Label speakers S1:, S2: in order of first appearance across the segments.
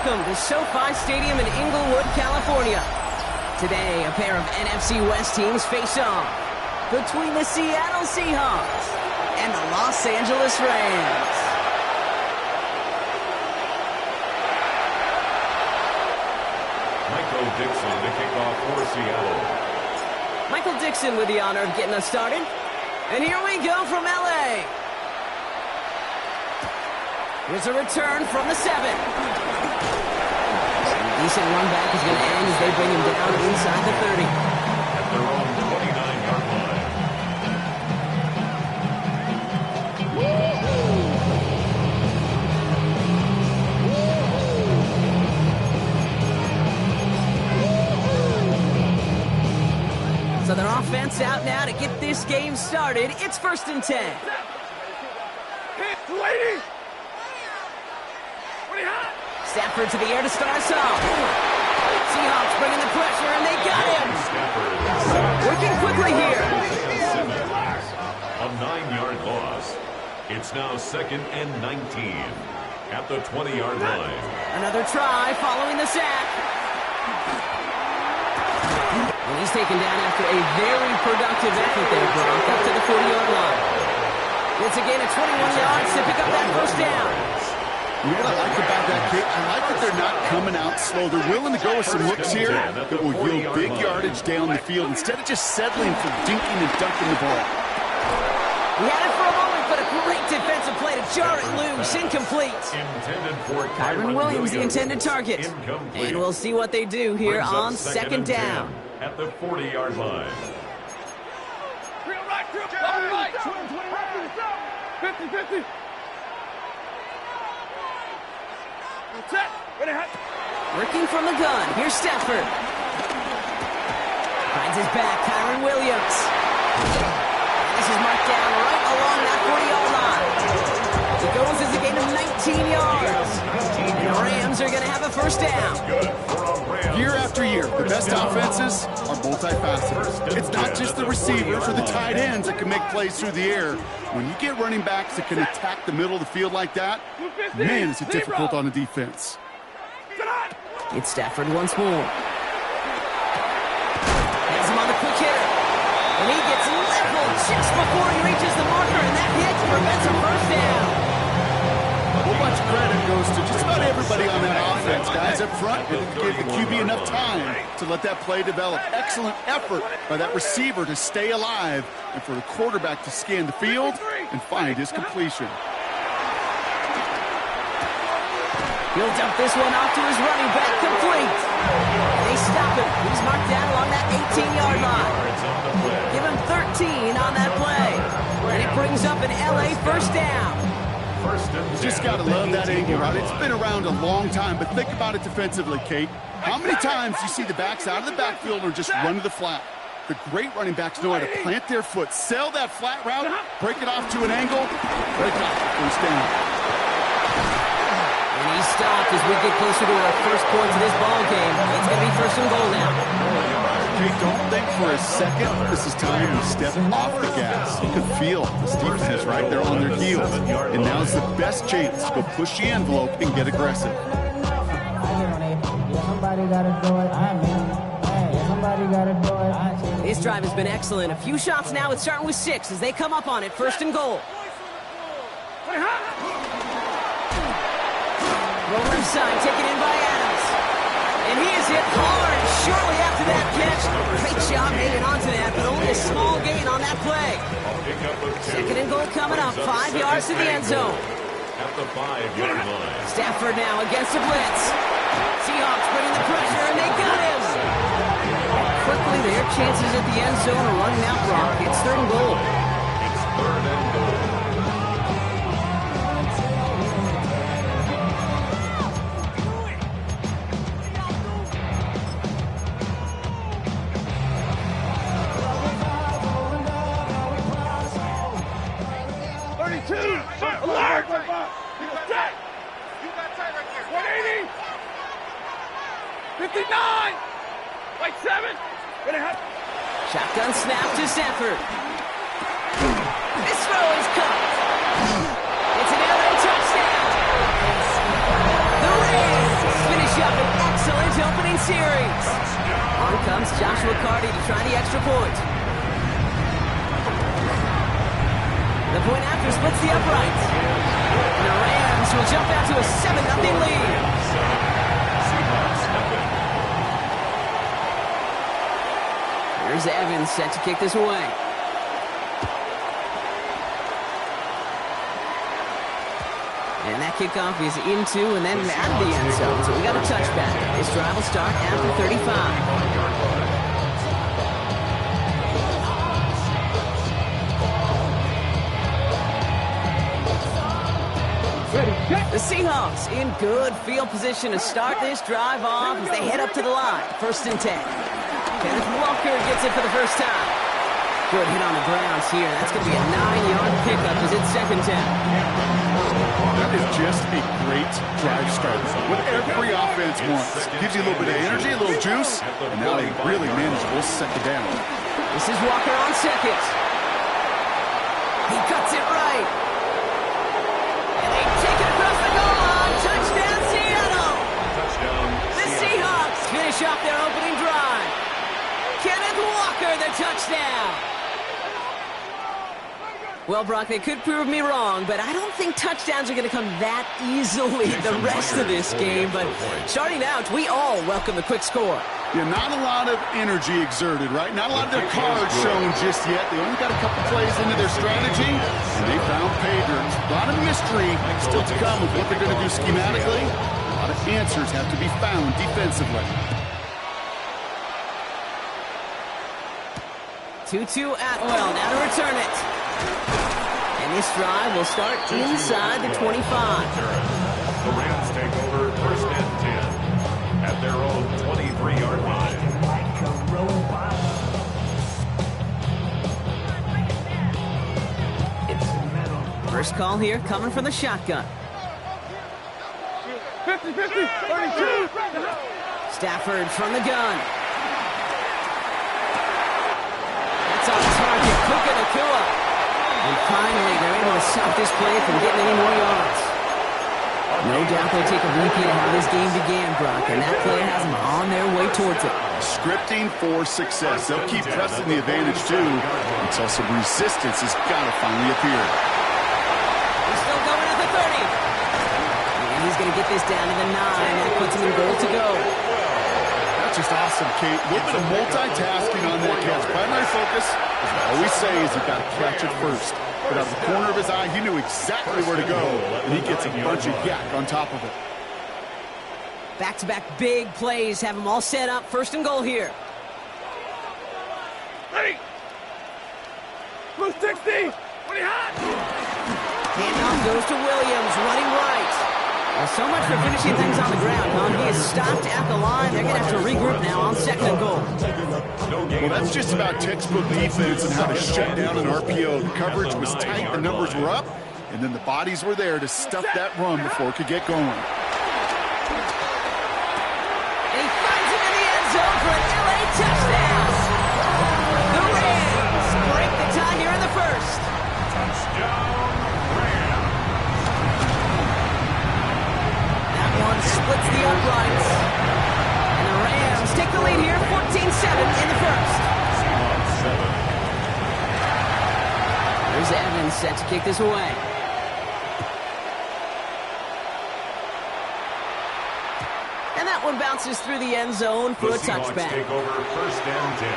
S1: welcome to SoFi Stadium in Inglewood, California. Today, a pair of NFC West teams face off between the Seattle Seahawks and the Los Angeles Rams.
S2: Michael Dixon to kick off for Seattle.
S1: Michael Dixon with the honor of getting us started. And here we go from LA. Here's a return from the 7. Some decent run back is going to end as they bring him down inside the 30.
S2: At their own 29-yard line.
S1: So their offense out now to get this game started. It's 1st and 10.
S3: Lady!
S1: Stafford to the air to start us off. Seahawks bringing the pressure, and they got him. Working quickly here.
S2: A 9-yard loss. It's now 2nd and 19 at the 20-yard line.
S1: Another try following the sack. And he's taken down after a very productive effort there, Brock, up to the 40-yard line. It's a gain of 21 yards to pick up that first down.
S4: You know what I like about that kick? I like that they're not coming out slow. They're willing to go with some looks here that will yield big yardage down the field instead of just settling for dinking and dunking the ball.
S1: He had it for a moment, but a great defensive play to jar it loose. Incomplete.
S2: Intended for
S1: Kyron Williams, the intended target.
S2: Incomplete.
S1: And we'll see what they do here on 2nd down.
S2: At the 40-yard line.
S3: Real right, 50-50.
S1: Working from the gun. Here's Stafford. Finds his back. Kyron Williams. This is marked down right along that 40-yard line. It goes as a gain of 19 yards. And the Rams are going to have a first down.
S4: Year after year, the best offenses are multifaceted. It's not just the receivers or the tight ends that can make plays through the air. When you get running backs that can attack the middle of the field like that, man, is it difficult on the defense.
S1: It's Stafford once more. Has him on the quick hitter. And he gets leveled just before he reaches the marker, and that hit prevents a first down.
S4: A whole bunch of credit goes to just about everybody on that offense. Guys up front didn't give the QB enough time to let that play develop. Excellent effort by that receiver to stay alive and for the quarterback to scan the field and find his completion.
S1: He'll dump this one off to his running back, complete. And they stop him. He's marked down along that 18-yard line. Give him 13 on that play. And it brings up an LA first down.
S4: You just got to love that angle, right? It's been around a long time, but think about it defensively, Kate. How many times do you see the backs out of the backfield or just run to the flat? The great running backs know how to plant their foot, sell that flat route, break it off to an angle, break off the first down.
S1: And he's stopped as we get closer to our first points of this ball game. It's going to be 1st and goal now.
S4: Kate, don't think for a second this is time to step off the gas. You can feel this defense right there on their heels. And now's the best chance to go push the envelope and get aggressive.
S5: Somebody gotta do it. Somebody gotta do it.
S1: This drive has been excellent. A few shots now. It's starting with 6 as they come up on it. 1st and goal. Roller side taken in by Adams. And he is hit hard shortly after that catch. Great job hanging on to that, but only a small gain on that play. 2nd and goal coming up. 5 yards to the end zone.
S2: At the 5-yard line.
S1: Stafford now against the blitz. Seahawks bringing the pressure, and they got him. Quickly, their chances at the end zone are running out, Brock. It's 3rd and goal.
S2: It's 3rd and goal.
S3: Alert! 180! 59! Like 7!
S1: Shotgun snap to Stafford. This throw is caught. It's an LA touchdown. The Rams finish On comes Joshua Carty to try the extra point. The point after splits the uprights. And the Rams will jump out to a 7-0 lead. Here's Evans set to kick this away. And that kickoff is into and then out of the end zone. So we got a touchback. This drive will start after 35. The Seahawks in good field position to start this drive off as they head up to the line. 1st and 10. Kenneth Walker gets it for the first time. Good hit on the grounds here. That's going to be a 9-yard pickup as it's 2nd down.
S4: That is just a great drive start. What every offense wants. Gives you a little bit of energy, a little juice, and now a really manageable 2nd down.
S1: This is Walker on 2nd. He cuts it right. And they take it across the goal line. Touchdown, Seattle. The Seahawks finish off their opening drive. Kenneth Walker, the touchdown. Well, Brock, they could prove me wrong, but I don't think touchdowns are going to come that easily the rest of this game. But starting out, we all welcome the quick score.
S4: Yeah, not a lot of energy exerted, right? Not a lot of their cards shown just yet. They only got a couple plays into their strategy, and they found pay dirt. A lot of mystery still to come with what they're going to do schematically. A lot of answers have to be found defensively.
S1: 2-2 Atwell now to return it. And this drive will start inside the 25.
S2: The Rams take over 1st and 10 at their own 23-yard line.
S1: First call here coming from the shotgun.
S3: 50, 32.
S1: Stafford from the gun. That's on target. Puka Nacua. And finally, they're able to stop this play from getting any more yards. No doubt they'll take a repeat of how this game began, Brock, and that player has them on their way towards it.
S4: Scripting for success. They'll keep pressing the advantage, too, until some resistance has got to finally appear.
S1: He's still going at the 30. And he's going to get this down to the 9. That puts him in goal to go.
S4: That's just awesome, Kate. A little bit of multitasking on that catch. Primary focus, as I always say, is you've got to catch it first. But out of the corner of his eye, he knew exactly where to go, and he gets a bunch of yak on top of it.
S1: Back-to-back big plays have them all set up. 1st and goal here.
S3: Ready. Blue 60. What hot?
S1: Handoff goes to Williams, running right. Well, so much for finishing things on the ground, huh? He is stopped at the line. They're going to have to regroup now on 2nd and goal.
S4: Well, that's just about textbook defense and how to shut down an RPO. The coverage was tight, the numbers were up, and then the bodies were there to stuff that run before it could get going.
S1: And he finds him in the end zone for an LA touchdown. The Rams break the tie here in the 1st.
S2: Touchdown, Rams.
S1: That one splits the uprights. And the Rams take the lead here, 14-7 in the 1st. There's Evans set to kick this away. And that one bounces through the end zone for a touchback.
S2: The Seahawks take over 1st and 10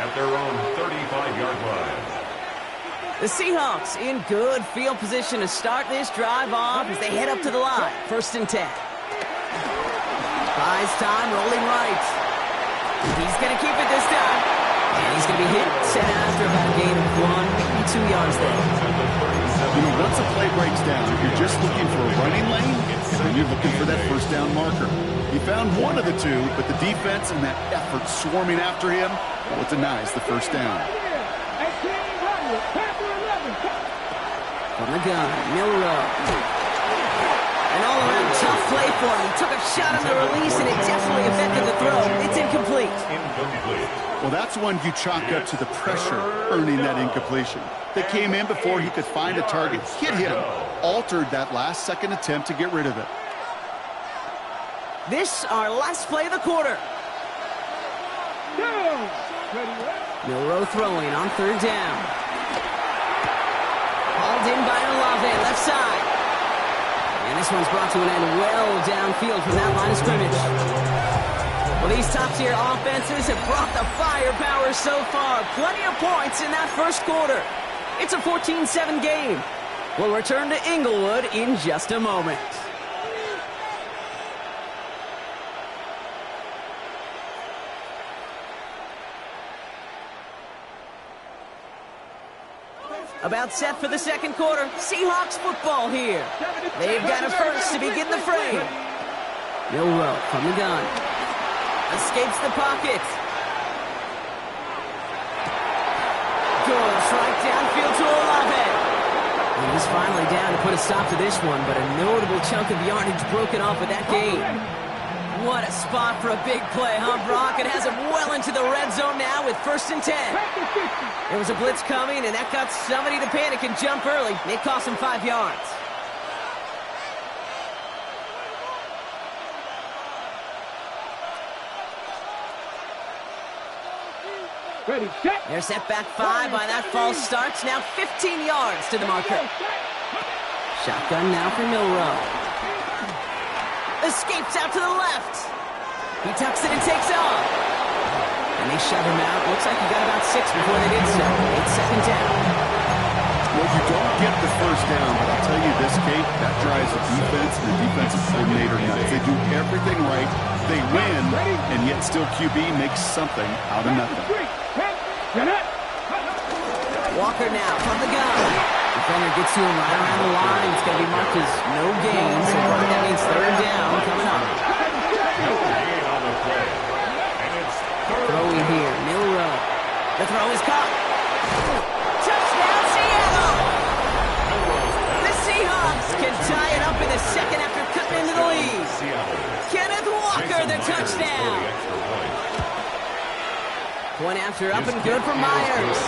S2: at their own 35-yard line.
S1: The Seahawks in good field position to start this drive off as they head up to the line. 1st and 10. Buys time, rolling right. He's going to keep it this time. And he's going to be hit, set after about a gain of 1, 2 yards there.
S4: You know, once a play breaks down, you're just looking for a running lane, and then you're looking for that 1st down marker. He found one of the two, but the defense and that effort swarming after him, well, it denies the 1st down.
S1: From the gun, Milrow. An all-around tough play for him. He took a shot on the release, and it definitely affected the throw. It's incomplete.
S4: Well, that's one you chalk up to the pressure earning that incompletion. They came in before he could find a target, hit him, altered that last-second attempt to get rid of it.
S1: This, our last play of the quarter. Milroe throwing on third down. Hauled in by Olave, left side. And this one's brought to an end well downfield from that line of scrimmage. Well, these top-tier offenses have brought the firepower so far. Plenty of points in that first quarter. It's a 14-7 game. We'll return to Inglewood in just a moment. About set for the second quarter. Seahawks football here. They've got a first to begin the frame. Milroe from the gun. Escapes the pocket. Goes right downfield to Olave. And he's finally down to put a stop to this one, but a notable chunk of yardage broken off with that gain. What a spot for a big play, huh, Brock? It has him well into the red zone now with 1st and 10. There was a blitz coming, and that got somebody to panic and jump early. It cost him 5 yards.
S3: Ready, set.
S1: They're set back 5 by that false start. Now 15 yards to the marker. Shotgun now for Milroe. Escapes out to the left. He tucks it and takes off. And they shove him out. Looks like he got about 6 before they did so. It's 2nd down.
S4: Well, you don't get the first down, but I'll tell you this, Kate, that drives the defense and the defensive coordinator nuts. They do everything right. They win, and yet still QB makes something out of nothing.
S1: Walker now from the gun. Defender gets to him right around the line. It's going to be marked as no gain, so that means 3rd down coming up.
S2: Gain on the play. And it's
S1: Throwing here, Milroe. The throw is caught. Touchdown, Seattle! The Seahawks can tie it up in the second after cutting into the lead. Kenneth Walker, the touchdown. Point after up and good for Myers.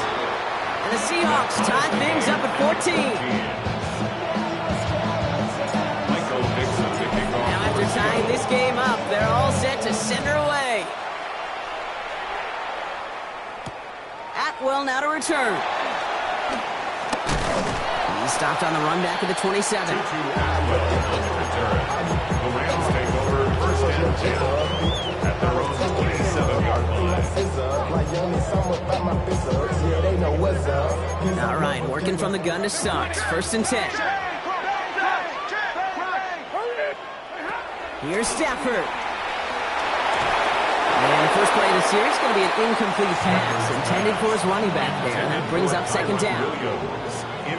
S1: And the Seahawks tie things up at 14. Now after tying this game up, they're all set to send her away. Atwell now to return. He's stopped on the run back at the 27.
S2: The Rams take over 1st and 10 at their own 27-yard line.
S1: All right, working from the gun to start. 1st and 10. Here's Stafford. And the first play of the series is going to be an incomplete pass intended for his running back there. And that brings up 2nd down.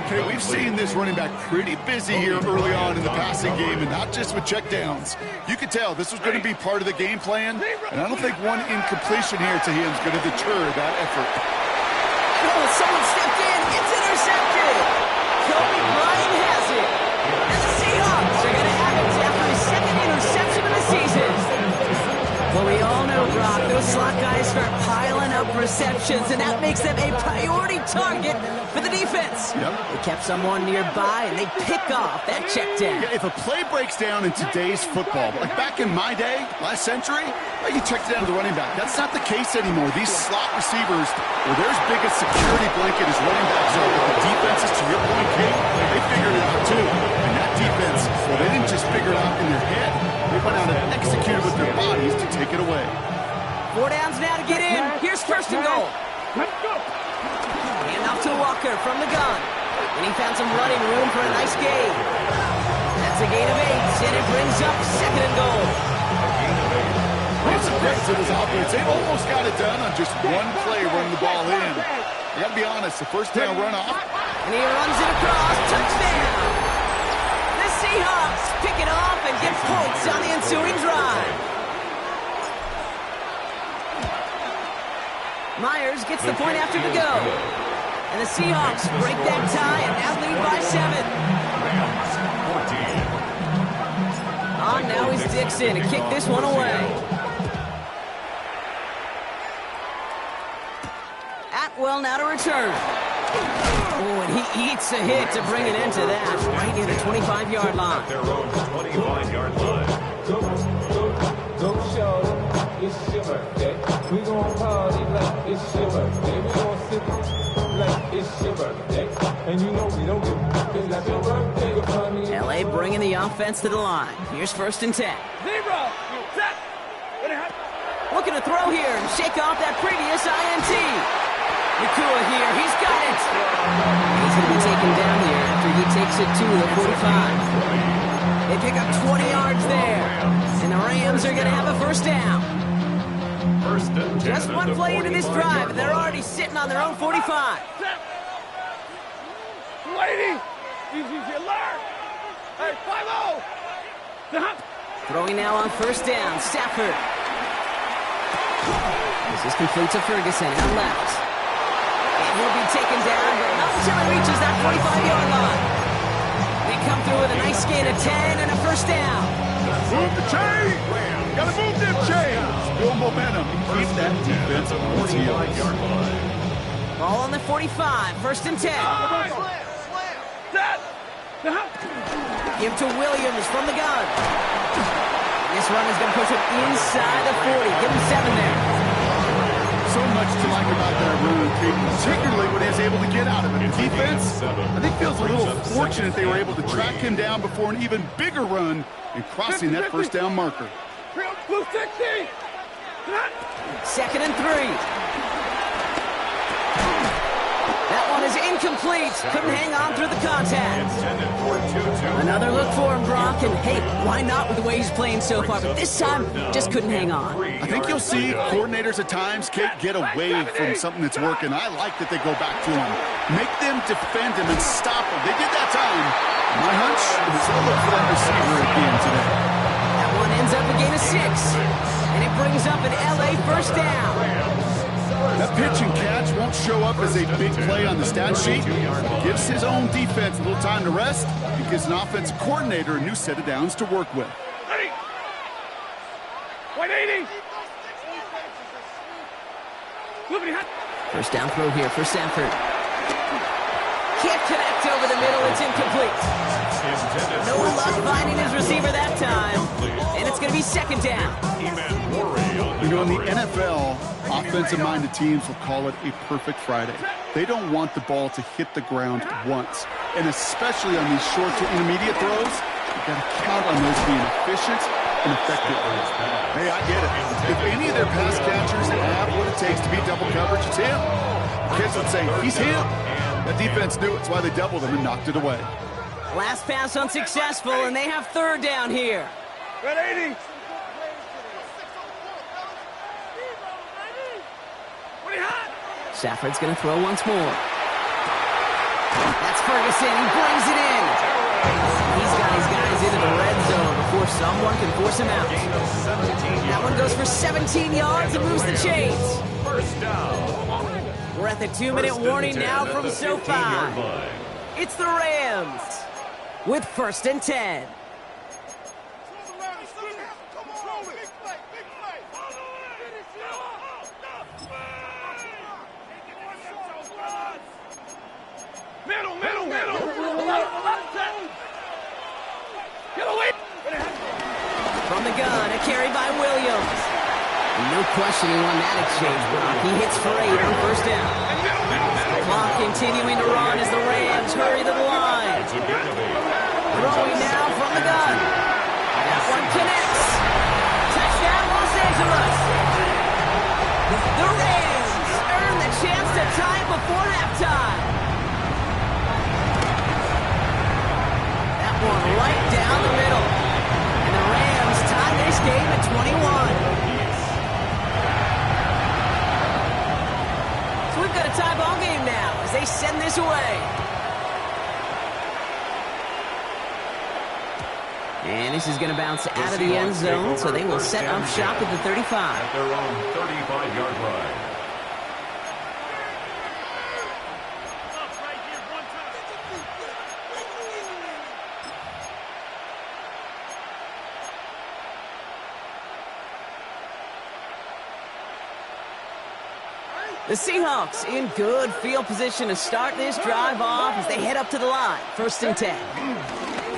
S4: Okay, we've seen this running back pretty busy here early on in the passing game, and not just with checkdowns. You could tell this was going to be part of the game plan, and I don't think one incompletion here to him is going to deter that effort.
S1: Oh, someone stepped in. It's intercepted. Kobe Bryant has it. And the Seahawks are going to have it after his 2nd interception of the season. Well, we all know, Brock, those slot guys start piling up receptions, and that makes them a priority target for the defense.
S4: Yep.
S1: They kept someone nearby, and they pick off that check down.
S4: Yeah, if a play breaks down in today's football, like back in my day, last century, well, you checked it down to the running back. That's not the case anymore. These slot receivers, well, their biggest security blanket is running backs are. But the defenses, to your point, Kate, they figured it out too. And that defense, well, they didn't just figure it out in their head. They went out and executed with their bodies to take it away.
S1: 4 downs now to get in. Here's 1st and goal.
S3: Let's go.
S1: Hand off to Walker from the gun. And he found some running room for a nice gain. That's a gain of 8, and it brings up 2nd and goal.
S4: It's a great to this offense. They almost got it done on just one play running the ball in. I got to be honest, the 1st down runoff.
S1: And he runs it across. Touchdown. The Seahawks pick it off and get points on the ensuing drive. Myers gets the point after to go. And the Seahawks break that tie and now lead by 7. On now is Dixon to kick this one away. Atwell now to return. Oh, and he eats a hit to bring an end to that right near the 25-yard line.
S2: Their own 25-yard line.
S5: Go, show.
S3: it's your birthday. We gon' party like it's your birthday. We gon' sip like it's your birthday. And you know we don't give a fuck, it's like your birthday. We're funny.
S1: LA bringing the offense to the line. Here's 1st and 10.
S3: Zero. Set.
S1: Looking to throw here and shake off that previous INT. Nakua here, he's got it. He's going to be taken down here after he takes it to the 45. They pick up 20 yards there. And the Rams are going to have a 1st down.
S2: 1st and 10.
S1: Just one play into this drive, and they're already sitting on their own 45.
S3: Lady, easy to learn. Hey, 5-0.
S1: Throwing now on 1st down, Stafford. This is complete to Ferguson, out left. And he'll be taken down, but not until he reaches that 45-yard line. They come through with a nice gain of 10 and a 1st down.
S4: Move the chain! Gotta move them chains! Build momentum and keep that defense on its heels.
S1: Ball on the 45, 1st and 10. Give to Williams from the gun. This run is going to push him inside the 40. Give him 7 there.
S4: So much to like about that run, Kate, particularly when he was able to get out of it. The defense, I think, feels a little fortunate they were able to track him down before an even bigger run and crossing that 1st down marker.
S3: Blue 60.
S1: 2nd and 3. That one is incomplete. Couldn't hang on through the contact. Another look for him, Brock. And hey, why not with the way he's playing so far? But this time, just couldn't hang on.
S4: I think you'll see coordinators at times, Kate, get away from something that's working. I like that they go back to him. Make them defend him and stop him. They did that time. My hunch is they'll look for that receiver again today.
S1: That one ends up a gain of 6. And it brings up an LA 1st down.
S4: That pitch and catch won't show up as a big play on the stat sheet. It gives his own defense a little time to rest. It gives an offensive coordinator a new set of downs to work with.
S3: 180.
S1: 1st down throw here for Stafford. Can't connect over the middle. It's incomplete. No luck finding his receiver that time. And it's going to be 2nd down.
S4: You know, in the NFL, offensive-minded teams will call it a perfect Friday. They don't want the ball to hit the ground once. And especially on these short to intermediate throws, you've got to count on those being efficient and effective. Hey, I get it. If any of their pass catchers have what it takes to beat double coverage, it's him. Kids would say, he's him. The defense knew it. It's why they doubled him and knocked it away.
S1: Last pass unsuccessful, and they have 3rd down here.
S3: 180.
S1: Stafford's going to throw once more. That's Ferguson. He brings it in. He's got his guys into the red zone before someone can force him out. That one goes for 17 yards and moves the chains.
S2: 1st down.
S1: We're at the 2-minute warning now from SoFi. It's the Rams with 1st and 10. From the gun, a carry by Williams. No question he won that exchange, Brock. He hits for 8 on 1st down. The clock continuing to run as the Rams hurry to the line. Throwing now from the gun. That one connects. Touchdown, Los Angeles. The Rams earn the chance to tie it before halftime. That one right down the middle. And the Rams tie this game at 21. So we've got a tie ball game now as they send this away. And this is going to bounce out of the end zone, so they will set up shop at the 35.
S2: At their own 35-yard line.
S1: The Seahawks in good field position to start this drive off as they head up to the line. 1st and 10.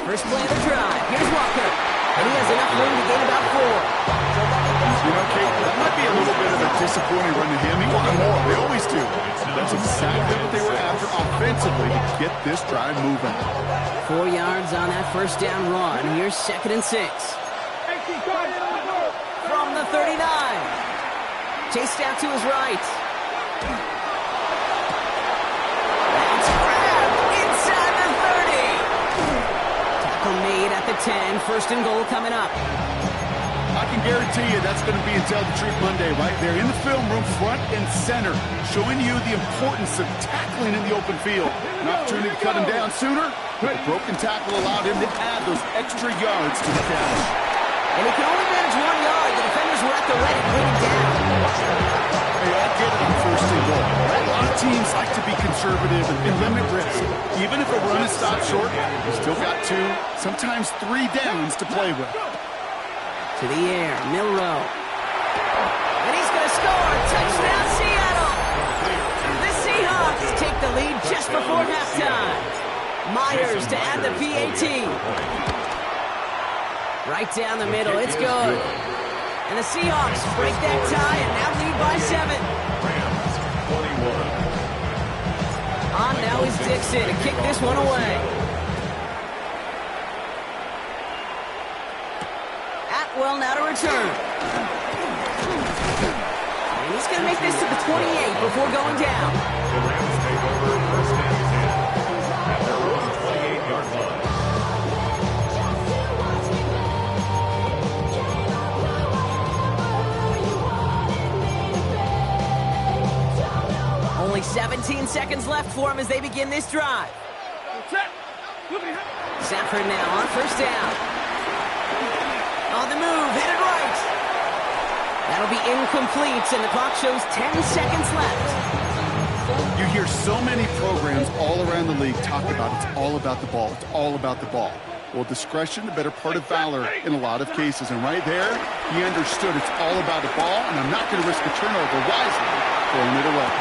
S1: First play of the drive. Here's Walker. And he has enough room to gain about 4.
S4: You know, Kate, that offensively to get this drive moving.
S1: 4 yards on that first down run. Here's 2nd and 6. From the 39. Chased out to his right. That's grabbed inside the 30. Tackle made at the 10. 1st and goal coming up.
S4: I can guarantee you that's going to be in Tell the Truth Monday right there in the film room, front and center, showing you the importance of tackling in the open field. An opportunity to cut him down sooner, but the broken tackle allowed him to add those extra yards to the catch.
S1: And he could only manage 1 yard. The defenders were at the ready to bring him down.
S4: Hey, I get it on 1st and goal. A lot of teams like to be conservative and limit risk. Even if a run is stopped short, you still got 2, sometimes 3 downs to play with.
S1: To the air, Milroe. And he's going to score. Touchdown, Seattle. The Seahawks take the lead just before halftime. Myers to add the PAT. Right down the middle. It's good. And the Seahawks break that tie and now lead by 7.
S2: Rams, 21.
S1: On now is Dixon to kick this one away. Atwell now to return. And he's going to make this to the 28 before going down.
S2: The Rams take over 1st and 10 at their own 28-yard line.
S1: Only 17 seconds left for him as they begin this drive. Sanford now on 1st down. On the move, headed right. That'll be incomplete, and the clock shows 10 seconds left.
S4: You hear so many programs all around the league talk about it's all about the ball. It's all about the ball. Well, discretion, the better part of valor in a lot of cases. And right there, he understood it's all about the ball, and I'm not going to risk a turnover wisely, throwing it away.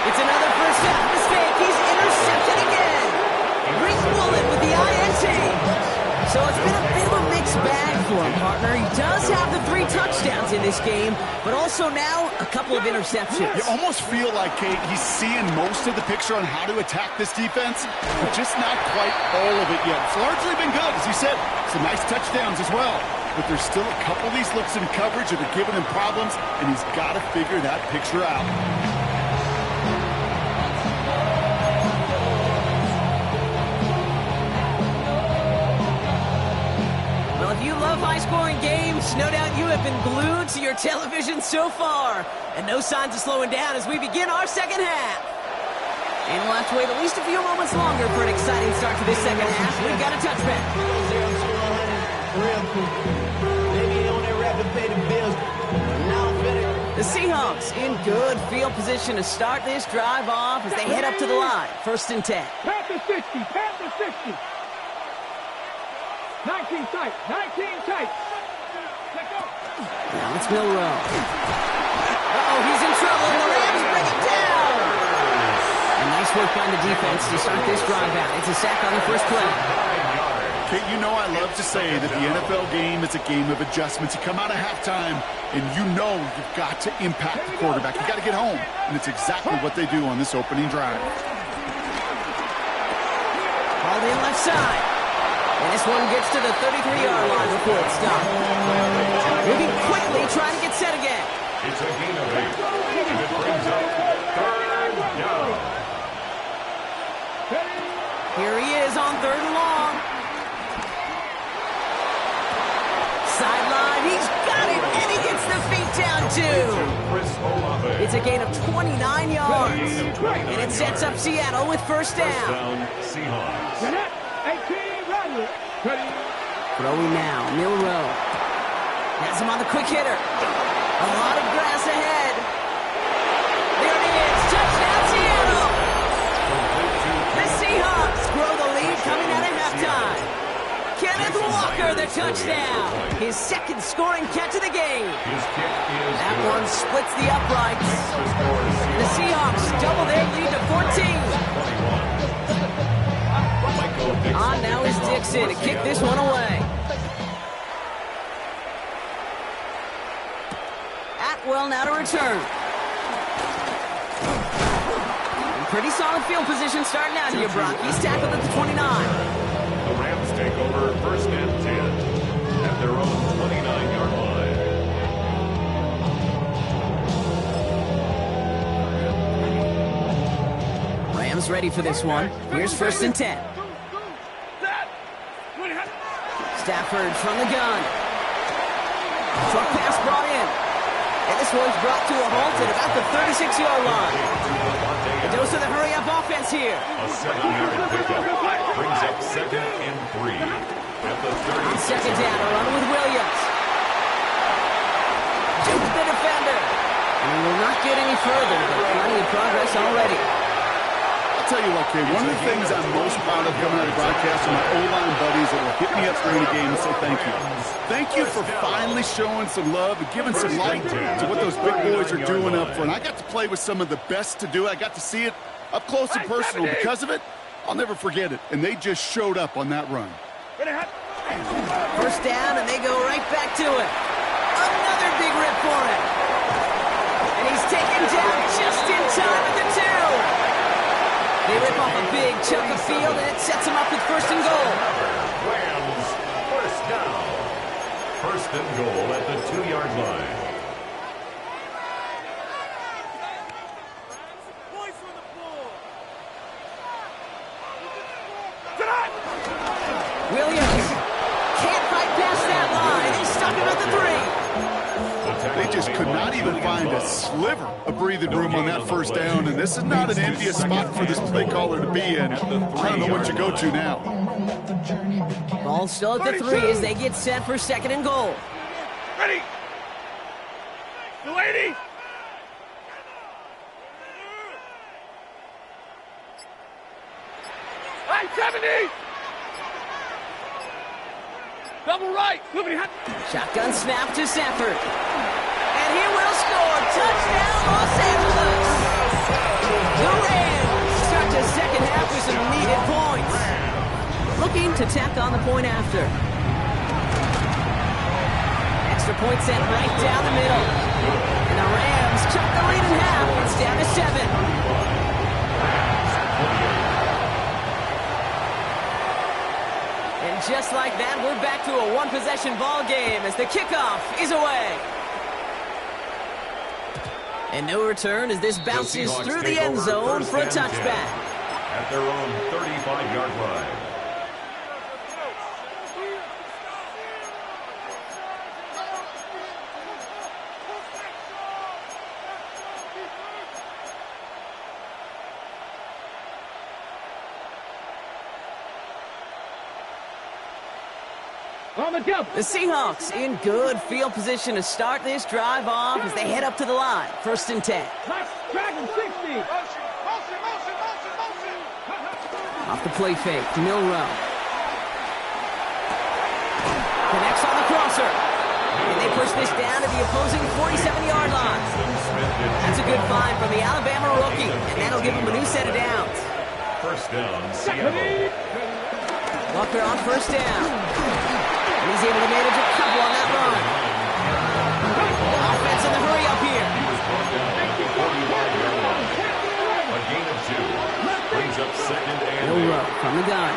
S1: It's another first down mistake. He's intercepted again. Reese Woolen with the INT. So it's been a bit of a mixed bag for him, partner. He does have the 3 touchdowns in this game, but also now a couple of interceptions.
S4: You almost feel like, Kate, he's seeing most of the picture on how to attack this defense, but just not quite all of it yet. It's largely been good, as you said. Some nice touchdowns as well. But there's still a couple of these looks in coverage that are giving him problems, and he's got to figure that picture out.
S1: If you love high-scoring games, no doubt you have been glued to your television so far. And no signs of slowing down as we begin our second half. And we'll have to wait at least a few moments longer for an exciting start to this second half. We've got a touchback. The Seahawks in good field position to start this drive off as they head up to the line. 1st and 10.
S3: Panther 60, Panther 60. 19 tight, 19 tight.
S1: Now it's Milroe. Uh-oh, he's in trouble, and the Rams bring him down. And nice work by the defense to start this drive out. It's a sack on the first play.
S4: Kate, you know I love to say that the NFL game is a game of adjustments. You come out of halftime, and you know you've got to impact the quarterback. You got to get home, and it's exactly what they do on this opening drive.
S1: Called in left side. And this one gets to the 33-yard line before it's stopped. Moving quickly, trying to get set again.
S2: It's a gain of 8, and it brings up 3rd down.
S1: Here he is on 3rd and long. Sideline, he's got it, and he gets the feet down too. It's a gain of 29 yards. And it sets up Seattle with 1st down.
S2: Seahawks.
S1: Throwing now, Milroe. Has him on the quick hitter. A lot of grass ahead. There it is. Touchdown, Seattle. The Seahawks grow the lead coming out of halftime. Kenneth Walker, the touchdown. His 2nd scoring catch of the game. That one splits the uprights. And the Seahawks double their lead to 14. On now is Dixon to kick this one away. Atwell now to return. And Pretty solid field position starting out here, Brock. He's tackled at the 29.
S2: The Rams take over first and 10 at their own 29-yard line.
S1: Rams ready for this one. Here's first and 10. Stafford from the gun. Short pass brought in. And this one's brought to a halt at about the 36-yard line. A dose of the hurry-up offense here.
S2: A 7-yard pickup brings up 2nd and 3 at the 30.
S1: On second down, a run with Williams. Jukes the defender. And he will not get any further, but plenty of progress already.
S4: I'll tell you what, Kay, one of the things I'm most proud of coming out of broadcast are my O-line buddies that will hit me up during the game and say thank you. Thank you for finally showing some love and giving some light to what those big boys are doing up front. I got to play with some of the best to do it. I got to see it up close and personal. Because of it, I'll never forget it. And they just showed up on that run.
S1: First down, and they go right back to it. Another big rip for him. And he's taken down just in time at the 2. They rip off a big chunk of field, and it sets him up with first and goal.
S2: Rams, first down. First and goal at the 2-yard line.
S1: Williams can't fight past that line. He's stuck him at the 3.
S4: They just could not even find a sliver of breathing room on that first down, and this is not an envious spot for this play caller to be in. I don't know what you go to now.
S1: Ball still at the 3 as they get set for second and goal.
S6: Ready. The lady. Right, 70. Double right.
S1: Shotgun snap to Stafford. And he will score. Touchdown, Los Angeles. The Rams start the second half with some needed points. Looking to tack on the point after. Extra point sent right down the middle. And the Rams chop the lead in half. It's down to 7. And just like that, we're back to a one-possession ball game as the kickoff is away. And no return as this bounces through the end zone for a touchback.
S2: At their own 35-yard line.
S1: The Seahawks in good field position to start this drive off as they head up to the line. First and 10. Off the play fake, Milrow. Connects on the crosser. And they push this down to the opposing 47-yard line. That's a good find from the Alabama rookie, and that'll give him a new set of downs.
S2: First down, Seattle.
S1: Walker on first down. And he's able to manage a couple on that run. The offense in the hurry up here.
S2: He was brought down at the 45-yard line. A gain of 2. Brings up second and 8.
S1: Milrow from the gun.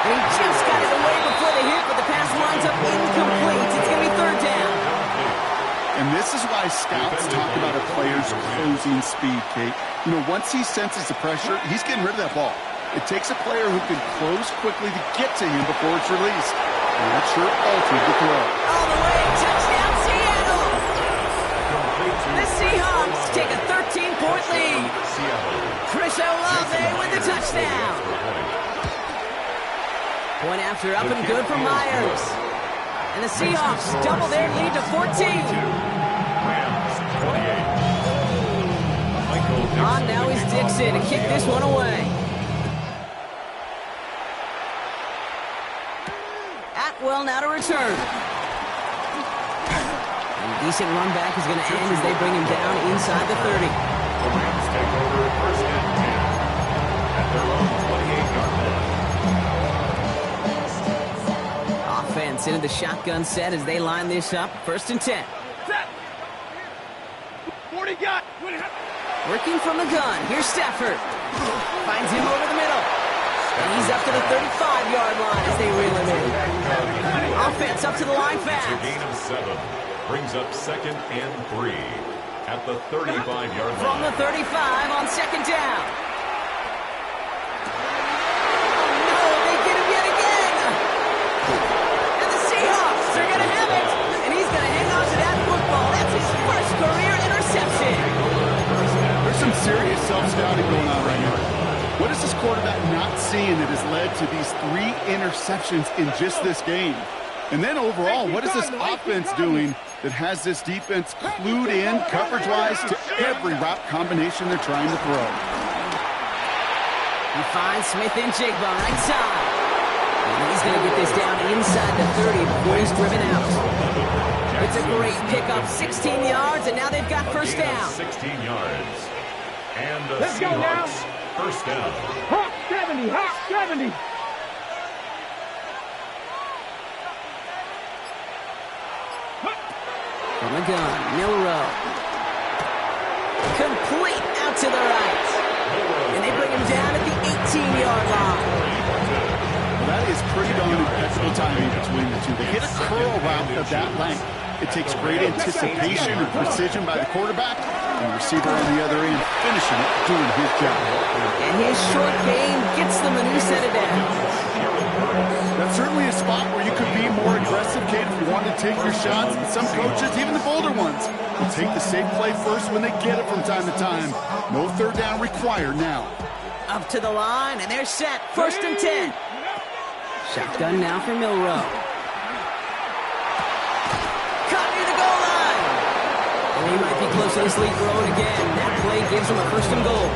S1: And he just got it away before the hit, but the pass winds up incomplete. It's going to be third down.
S4: And this is why scouts talk about a player's closing speed, Kate. You know, once he senses the pressure, he's getting rid of that ball. It takes a player who can close quickly to get to him before it's released. And that sure altered the throw.
S1: All the way, touchdown Seattle! The Seahawks take a 13-point lead. Chris Olave with the touchdown. Point after up and good for Myers. And the Seahawks double their lead to 14.
S2: Rams 28.
S1: On now is Dixon to kick this one away. Atwell now to return. And a decent run back is going to end as they bring him down inside the 30.
S2: The Rams take over first and 10 at their own 28-yard line.
S1: Offense into the shotgun set as they line this up. First and 10.
S6: Set. 40 got.
S1: Working from the gun. Here's Stafford. Finds him over the middle. And he's up to the 35-yard line as they reel him in. Offense up to the line fast.
S2: It's a gain of 7. Brings up 2nd and 3 at the 35-yard line.
S1: From the 35 on 2nd down. Oh, no, they get him yet again. And the Seahawks are going to have it. And he's going to hang on to that football. That's his first career interception.
S4: There's some serious self-scouting going on right here. What is this quarterback not seeing that has led to these 3 interceptions in just this game? And then overall, what is this offense doing that has this defense clued in coverage-wise to every route combination they're trying to throw?
S1: He finds Smith and Jigba right side. And he's going to get this down inside the 30 before he's driven out. It's a great pickup, 16 yards, and now they've got first down.
S2: 16 yards. And the Seahawks, first down.
S6: Hawk 70, Hawk 70.
S1: From the gun, Milrow. Complete out to the right. And they bring him down at the 18-yard line.
S4: That is pretty darn impeccable timing between the two. They hit a curl route of that length. It takes great anticipation and precision by the quarterback, and the receiver on the other end finishing it, doing his job.
S1: And his short game gets them a new set of downs.
S4: That's certainly a spot where you could be more aggressive, Kate, if you wanted to take your shots. And some coaches, even the bolder ones, will take the safe play first when they get it from time to time. No third down required now.
S1: Up to the line, and they're set. 1st and 10. Shotgun now for Milrow. Caught near the goal line. And he might be close to this lead road again. That play gives him a 1st and goal.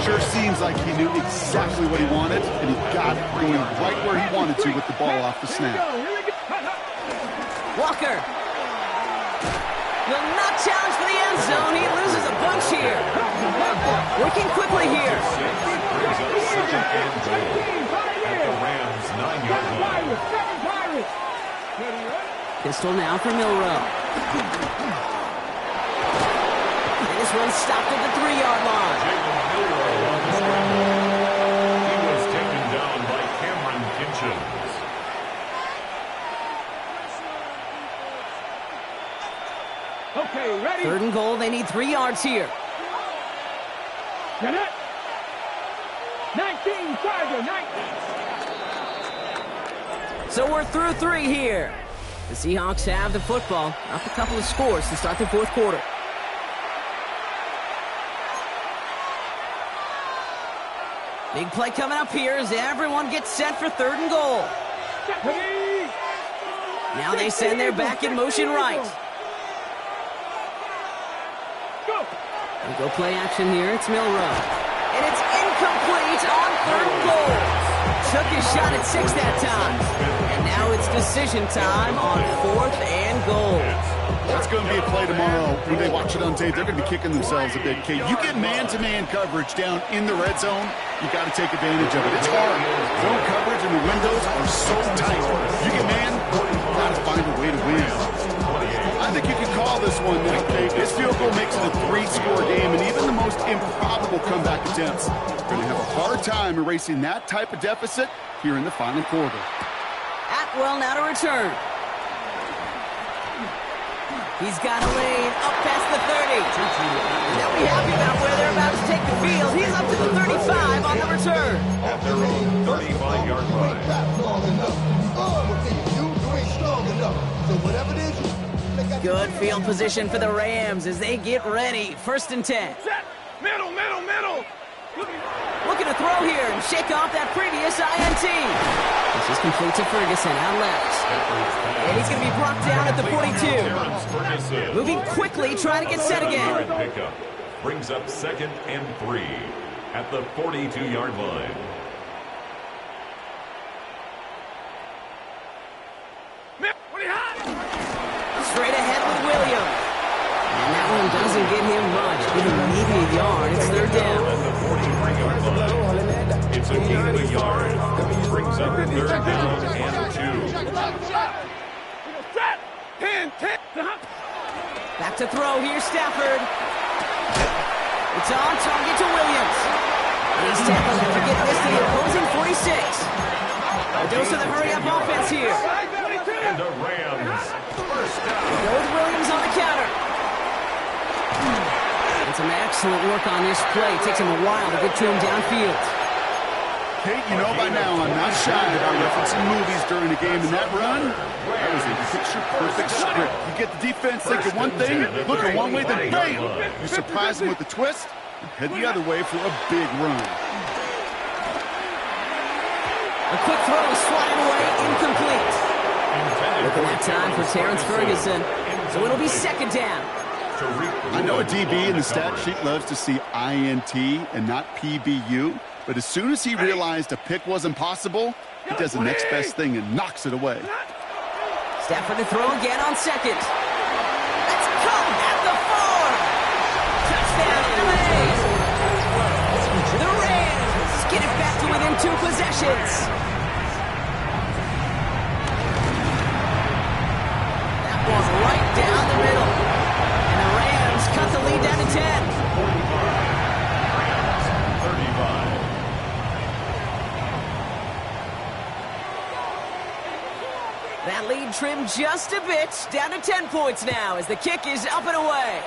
S4: Sure seems like he knew exactly what he wanted, and he got it, bringing him right where he wanted to with the ball off the snap.
S1: Walker will not challenge for the end zone. He loses a bunch here. Working quickly here.
S2: Brings up 2nd and goal at the Rams' 9-yard line.
S1: Pistol now for Milrow. And this one's stopped at the 3-yard line.
S2: He was taken down by Cameron Kinchins.
S6: Okay, ready?
S1: 3rd and goal. They need 3 yards here.
S6: Get it? 19, Tiger, 19.
S1: So we're through 3 here. The Seahawks have the football. Up a couple of scores to start the 4th quarter. Big play coming up here as everyone gets set for 3rd and goal. Now they send their back in motion right. They go play action here. It's Milrow. And it's incomplete on 3rd and goal. Took his shot at 6 that time. And now it's decision time on 4th and goal.
S4: That's going to be a play tomorrow. When they watch it on tape, they're going to be kicking themselves a bit, Kate. You get man-to-man coverage down in the red zone, you got to take advantage of it. It's hard. Zone coverage and the windows are so tight. You get man, you got to find a way to win. I think you can call this one now, Kate. This field goal makes it a 3-score game, and even the most improbable comeback attempts are going to have a hard time erasing that type of deficit here in the final quarter.
S1: Atwell now to return. He's got a lane up past the 30. And they'll be happy about where they're about to take the field. He's up to the 35 on the return.
S2: At their own 35-yard line.
S1: Good field position for the Rams as they get ready. 1st and 10.
S6: Set. Middle, middle, middle.
S1: Looking to throw here and shake off that previous INT. This is complete to Ferguson out left. And he's going to be brought down at the 42. Moving quickly, trying to get set again.
S2: Pickup brings up 2nd and 3 at the 42-yard line.
S1: Straight ahead with Williams. And that one doesn't get him much. Give him an immediate yard. It's 3rd down.
S2: At the 43-yard line. It's a gain of a yard. Brings up 3rd down and 2.
S6: Set. 10, 10.
S1: Back to throw here, Stafford. It's on target to Williams. And he's tackled after getting this to the opposing 46. A dose of the hurry-up offense here.
S2: And the Rams. First down.
S1: Go with Williams on the counter. And some excellent work on this play. It takes him a while to get to him downfield.
S4: Kate, you know by now I'm not shy about referencing movies during a game, and that run, that was a picture-perfect script. You get the defense thinking one thing, looking one way, then bam! You surprise them with a twist, and head the other way for a big run.
S1: A quick throw is swatted away, incomplete. Looking at time for Terrence Ferguson, so it'll be second down.
S4: I know a DB in the stat sheet loves to see INT and not PBU, but as soon as he realized a pick wasn't possible, he does the next best thing and knocks it away.
S1: Stafford to throw again on second. Let's go at the 4. Touchdown, LA! The Rams get it back to within 2 possessions. That was right down the middle. And the Rams cut the lead down to 10.
S2: 35.
S1: That lead trimmed just a bit, down to 10 points now as the kick is up and away.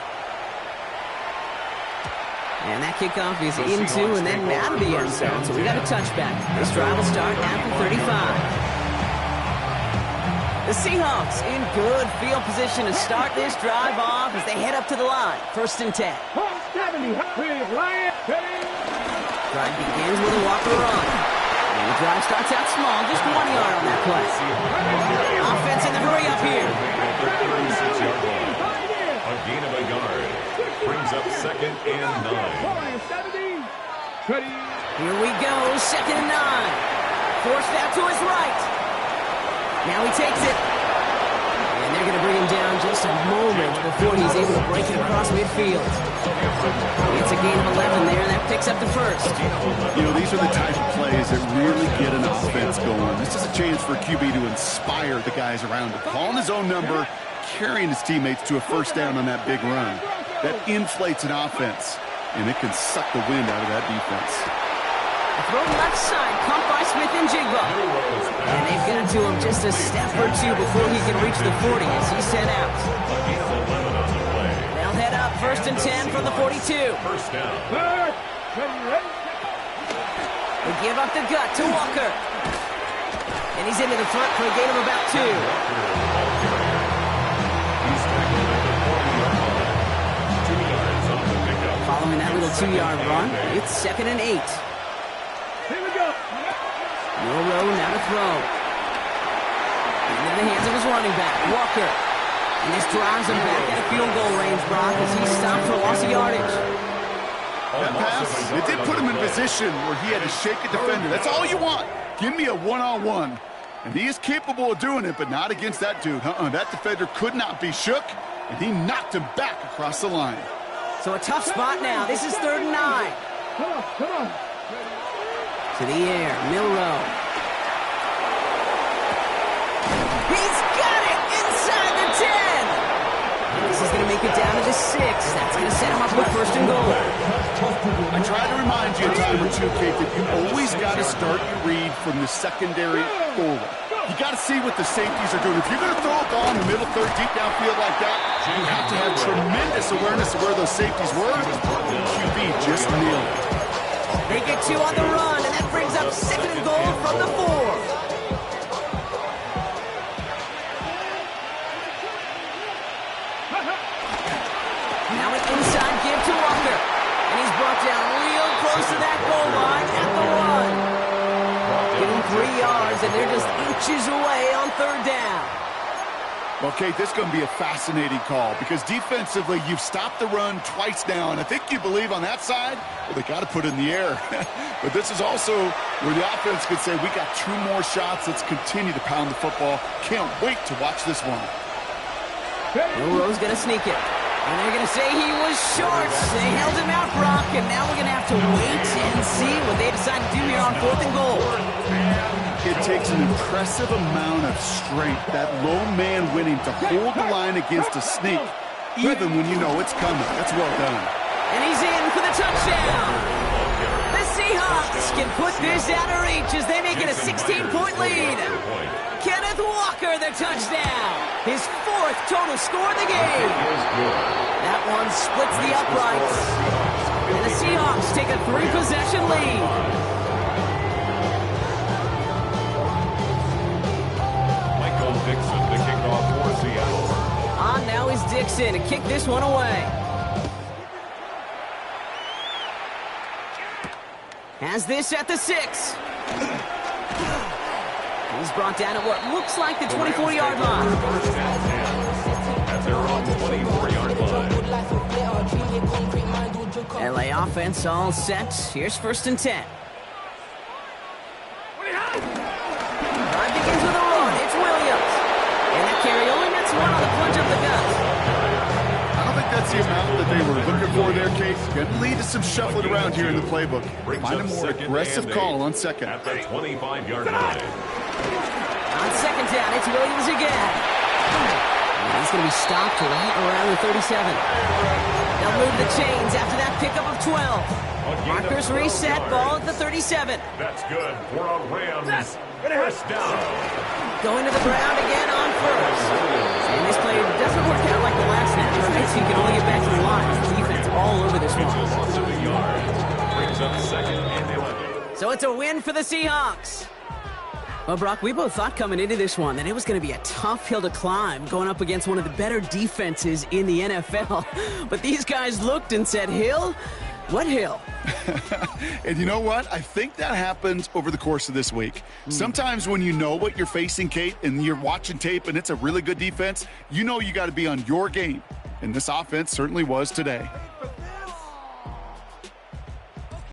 S1: And that kickoff is into and then out of the end zone, so we got a touchback. This drive will start at the 35. The Seahawks in good field position to start this drive off as they head up to the line. 1st and 10. Drive begins with a Walker run. And the drive starts out small, just 1 yard on that play. Offense in the hurry up here.
S2: A gain of a yard. Brings up 2nd and 9.
S1: Here we go, 2nd and 9. Forced out to his right. Now he takes it. And they're going to bring him down just a moment before he's able to break it across midfield. It's a gain of 11 there, and that picks up the 1st.
S4: You know, these are the type of plays that really get an offense going. This is a chance for QB to inspire the guys around him. Calling his own number, carrying his teammates to a 1st down on that big run. That inflates an offense, and it can suck the wind out of that defense.
S1: Throw left side, caught by Smith and Jigba. And they've got to him just a step or two before he can reach the 40 as he's sent out. They'll head up 1st and 10 from the 42.
S2: First down.
S1: They give up the gut to Walker. And he's into the front for a gain of about 2.
S2: He's tackled at the 40-yard line. 2 yards on the pickup.
S1: Following that little 2-yard run, it's 2nd and 8. Milroe now to throw. Into the hands of his running back, Walker. And this drives him back at a field goal range, Brock, as he stopped for loss of yardage.
S4: That pass, it did put him in a position where he had to shake a defender. That's all you want. Give me a one-on-one. And he is capable of doing it, but not against that dude. That defender could not be shook, and he knocked him back across the line.
S1: So a tough spot now. This is 3rd and 9. To the air, Milroe. He's got it inside the 10. This is going to make it down to the 6. That's going to set him up with 1st and goal.
S4: I try to remind you a time or two, Kate, that you always got to start your read from the secondary forward. You got to see what the safeties are doing. If you're going to throw a ball in the middle third, deep downfield like that, you have to have tremendous awareness of where those safeties were. QB just nailed it.
S1: They get 2 on the run, and that brings up 2nd and goal from the 4. Now an inside give to Walker, and he's brought down real close to that goal line at the 1. Give him 3 yards, and they're just inches away on 3rd down.
S4: Okay, this is going to be a fascinating call because defensively, you've stopped the run twice now, and I think you believe on that side, well, they got to put it in the air. But this is also where the offense could say, we got 2 more shots. Let's continue to pound the football. Can't wait to watch this one.
S1: Milroe's going to sneak it. And they're going to say he was short. They held him out, Brock, and now we're going to have to wait and see what they decide to do here on 4th and goal.
S4: It takes an impressive amount of strength, that lone man winning, to hold the line against a sneak, even when you know it's coming. That's well done.
S1: And he's in for the touchdown. The Seahawks can put this out of reach as they make it a 16-point lead. Kenneth Walker, the touchdown. His 4th total score of the game. That one splits the uprights. And the Seahawks take a 3-possession lead.
S2: Michael Dixon to kick off for Seattle.
S1: On now is Dixon to kick this one away. Has this at the 6. He's brought down at what looks like the 24-yard line.
S2: First and 10 at their own 24-yard line.
S1: LA offense all set. Here's 1st and 10. Drive begins with a run. It's Williams. And that carry only gets 1 on the plunge up the gut.
S4: I don't think that's the amount that they were looking for there, Kate. Going to lead to some shuffling around here in the playbook. Find a more aggressive call on second.
S2: At the 25-yard line.
S1: On 2nd down, it's Williams again. And he's going to be stopped right around the 37. They'll move the chains after that pickup of 12. Markers reset, ball at the 37.
S2: That's good for a Rams first down.
S1: Going to the ground again on 1st. And this play doesn't work out like the last snap, right? So you can only get back to the line. Defense all over this one.
S2: Loss of a yard. Brings up 2nd and 11.
S1: So it's a win for the Seahawks. Well, Brock, we both thought coming into this one that it was going to be a tough hill to climb going up against one of the better defenses in the NFL. But these guys looked and said, Hill? What hill?
S4: And you know what? I think that happens over the course of this week. Sometimes when you know what you're facing, Kate, and you're watching tape and it's a really good defense, you know you got to be on your game. And this offense certainly was today.